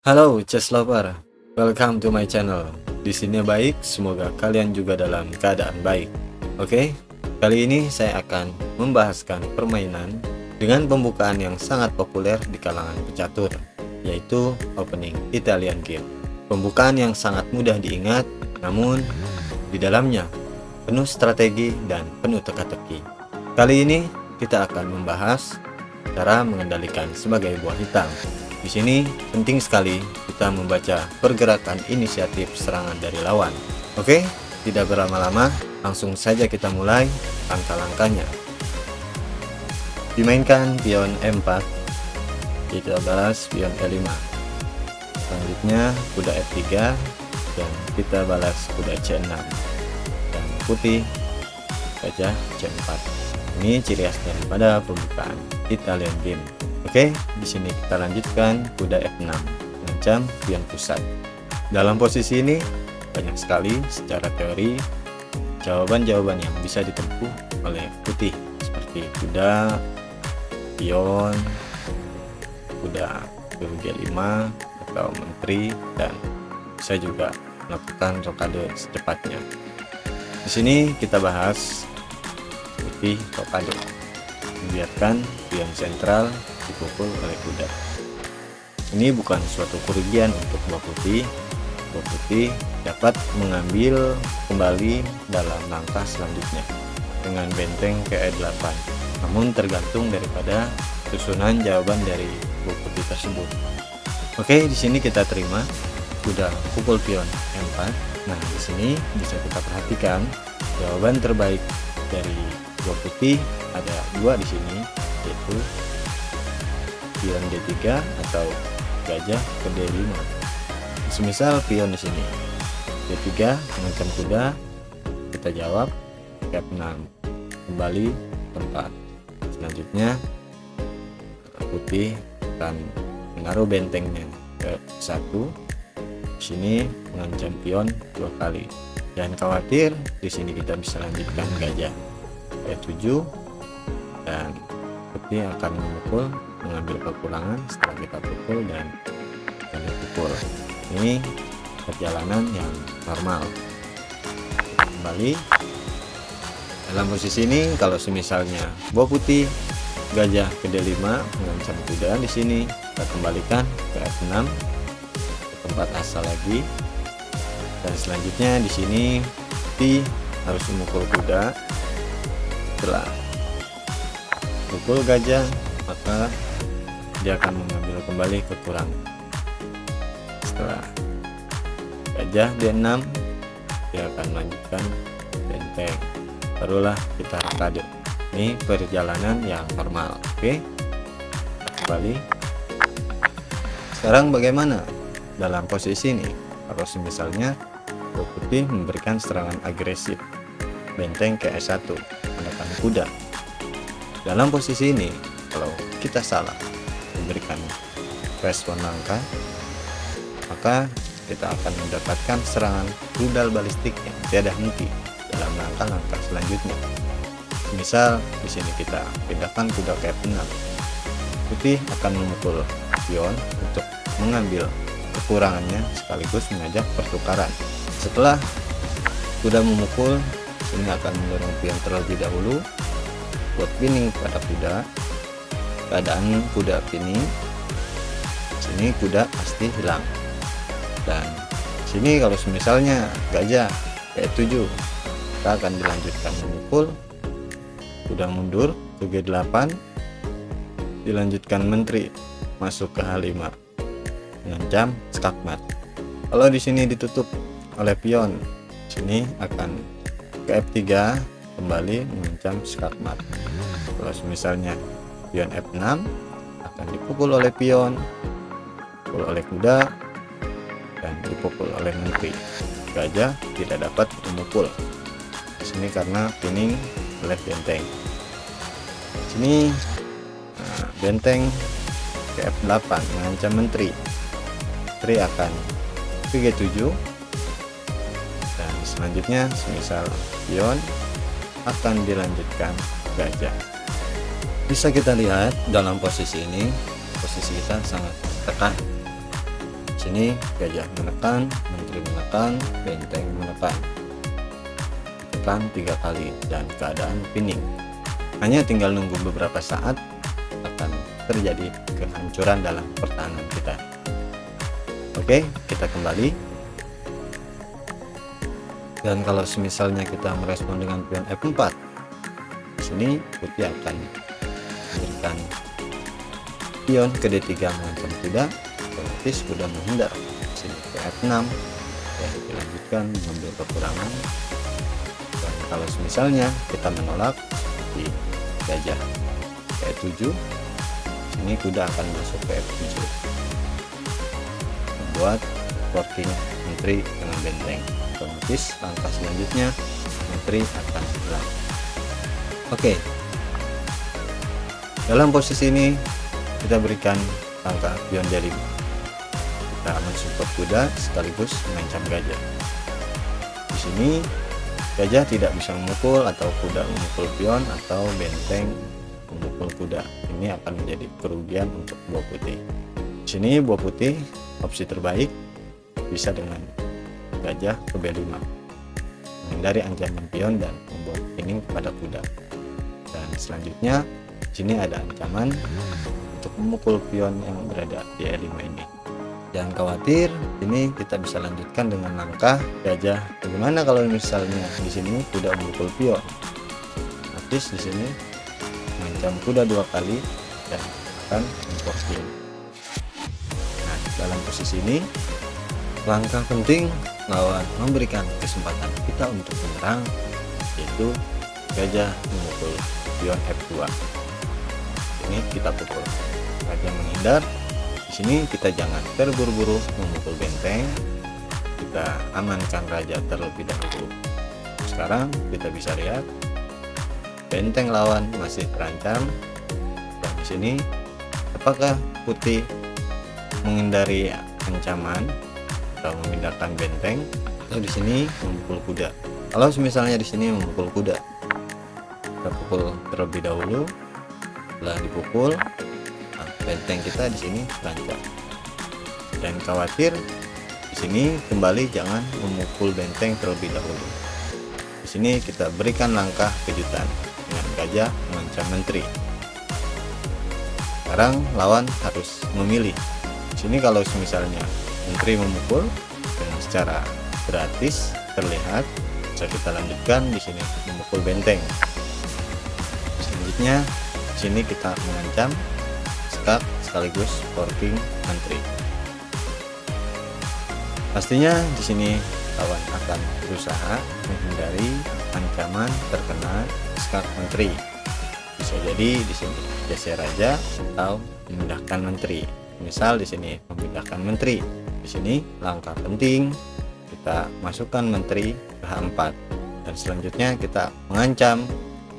Halo chess lover, welcome to my channel. Di sini baik, semoga kalian juga dalam keadaan baik. Oke, kali ini saya akan membahaskan permainan dengan pembukaan yang sangat populer di kalangan pecatur, yaitu opening Italian game. Pembukaan yang sangat mudah diingat, namun di dalamnya penuh strategi dan penuh teka-teki. Kali ini kita akan membahas cara mengendalikan sebagai buah hitam. Di sini penting sekali kita membaca pergerakan inisiatif serangan dari lawan. Oke, tidak berlama-lama, langsung saja kita mulai langkah-langkahnya. Dimainkan pion E4, kita balas pion E5. Selanjutnya kuda F3 dan kita balas kuda C6. Dan putih gajah C4. Ini ciri khas daripada pembukaan Italian game. Oke, di sini kita lanjutkan kuda F6 mengancam pion pusat. Dalam posisi ini banyak sekali secara teori jawaban-jawaban yang bisa ditempuh oleh putih, seperti kuda, pion, kuda ke G5 atau menteri, dan bisa juga melakukan rokade secepatnya. Di sini kita bahas putih rokade, membiarkan pion sentral dipukul oleh kuda. Ini bukan suatu kerugian untuk buah putih. Buah putih dapat mengambil kembali dalam langkah selanjutnya dengan benteng ke E8. Namun tergantung daripada susunan jawaban dari buah putih tersebut. Oke, di sini kita terima kuda pukul pion E4. Nah, di sini bisa kita perhatikan jawaban terbaik dari buah putih ada dua di sini, yaitu pion D3 atau gajah ke D5. Semisal pion di sini D3 mengancam kuda, kita jawab F6, kembali tempat. Selanjutnya putih akan menaruh bentengnya ke 1. Di sini mengancam pion 2 kali. Jangan khawatir, di sini kita bisa lanjutkan gajah E7 dan putih akan memukul, mengambil kekurangan setelah kita pukul dan kami pukul. Ini perjalanan yang normal. Kembali dalam posisi ini, kalau semisalnya buah putih gajah ke D5 mengancam kuda, di sini kita kembalikan ke F6 ke tempat asal lagi. Dan selanjutnya di sini putih harus memukul kuda. Setelah pukul gajah, maka dia akan mengambil kembali kekurangan. Setelah gajah D6, dia akan melanjutkan benteng, barulah kita rokade. Ini perjalanan yang normal. Oke, kembali. Sekarang bagaimana dalam posisi ini? Kalau misalnya buah putih memberikan serangan agresif, benteng ke E1 menekan kuda. Dalam posisi ini, kalau kita salah memberikan respon langkah, maka kita akan mendapatkan serangan rudal balistik yang tiada henti dalam langkah-langkah selanjutnya. Misal di sini kita pindahkan kuda ke F6, putih akan memukul pion untuk mengambil kekurangannya sekaligus mengajak pertukaran. Setelah kuda memukul, ini akan mendorong pion terlebih dahulu buat pinning pada kuda. Keadaan kuda pinning, sini kuda pasti hilang. Dan sini kalau misalnya gajah E7, kita akan dilanjutkan memukul, kuda mundur ke G8, dilanjutkan menteri masuk ke H5 mengancam skakmat. Kalau di sini ditutup oleh pion, sini akan ke F3 kembali mengancam skakmat. Kalau misalnya pion F6 akan dipukul oleh pion, dipukul oleh kuda, dan dipukul oleh menteri. Gajah tidak dapat memukul di sini karena pinning oleh benteng. Sini benteng ke F8 mengancam menteri. Menteri akan ke G7, dan selanjutnya semisal pion akan dilanjutkan gajah. Bisa kita lihat dalam posisi ini, posisi kita sangat tekan. Sini gajah menekan, menteri menekan, benteng menekan. Tekan 3 kali dan keadaan pining. Hanya tinggal nunggu beberapa saat akan terjadi kehancuran dalam pertahanan kita. Oke, kita kembali. Dan kalau misalnya kita merespon dengan pion F4, di sini putih akan memberikan pion ke D3 mengancam kuda, otomatis kuda menghindar. Sini ke F6 ya, dilanjutkan mengambil kekurangan. Dan kalau misalnya kita menolak di gajah ke E7, sini kuda akan masuk ke F7, membuat working menteri dengan benteng. Otomatis langkah selanjutnya menteri akan hilang. Oke, dalam posisi ini kita berikan langkah pion D5. Kita mensupport kuda sekaligus mengancam gajah. Di sini gajah tidak bisa memukul atau kuda memukul pion atau benteng memukul kuda. Ini akan menjadi kerugian untuk buah putih. Di sini buah putih opsi terbaik bisa dengan gajah ke B5, menghindari ancaman pion dan membuat pining pada kuda. Dan selanjutnya di sini ada ancaman untuk memukul pion yang berada di E5 ini. Jangan khawatir, ini kita bisa lanjutkan dengan langkah gajah. Bagaimana kalau misalnya di sini kuda memukul pion? Otomatis di sini mengancam kuda 2 kali dan akan memforcing. Nah, dalam posisi ini langkah penting lawan memberikan kesempatan kita untuk menyerang, yaitu gajah memukul pion F2. Ini kita pukul, gajah menghindar. Di sini kita jangan terburu-buru memukul benteng, kita amankan raja terlebih dahulu. Sekarang kita bisa lihat benteng lawan masih terancam, dan di sini apakah putih menghindari ancaman atau memindahkan benteng, atau di sini memukul kuda. Kalau misalnya di sini memukul kuda, kita pukul terlebih dahulu. Setelah dipukul, nah, benteng kita di sini terancam. Dan khawatir, di sini kembali jangan memukul benteng terlebih dahulu. Di sini kita berikan langkah kejutan dengan gajah mengancam menteri. Sekarang lawan harus memilih. Di sini kalau misalnya menteri memukul dengan secara gratis terlihat, bisa kita lanjutkan di sini memukul benteng. Selanjutnya di sini kita mengancam skak sekaligus forking menteri. Pastinya di sini lawan akan berusaha menghindari ancaman terkena skak menteri. Bisa jadi di sini geser raja atau memindahkan menteri. Misal di sini memindahkan menteri. Di sini langkah penting kita masukkan menteri ke H4, dan selanjutnya kita mengancam,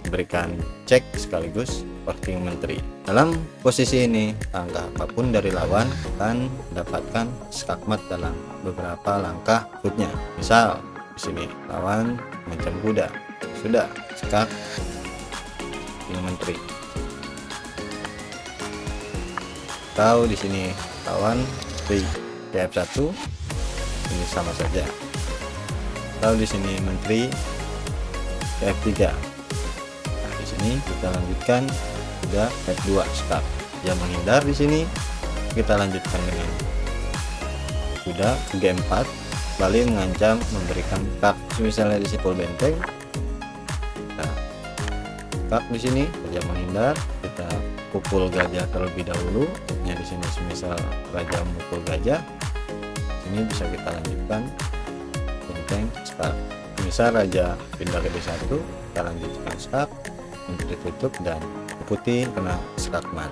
memberikan cek sekaligus working menteri. Dalam posisi ini langkah apapun dari lawan akan mendapatkan skakmat dalam beberapa langkah berikutnya. Misal di sini lawan mengancam kuda, sudah skak menteri. Atau di sini lawan di F1, ini sama saja. Atau di sini menteri F3. Nah, di sini kita lanjutkan kuda F2 skak. Jangan menghindar di sini. Kita lanjutkan dengan kuda G4, kembali mengancam memberikan skak. Misalnya di sipul benteng. Nah, skak di sini jangan menghindar, kita pukul gajah terlebih dahulu. Ya, di sini semisal raja memukul gajah, ini bisa kita lanjutkan benteng skak. Misal raja pindah ke D1, kita lanjutkan skak, menteri tutup dan putih kena skakmat.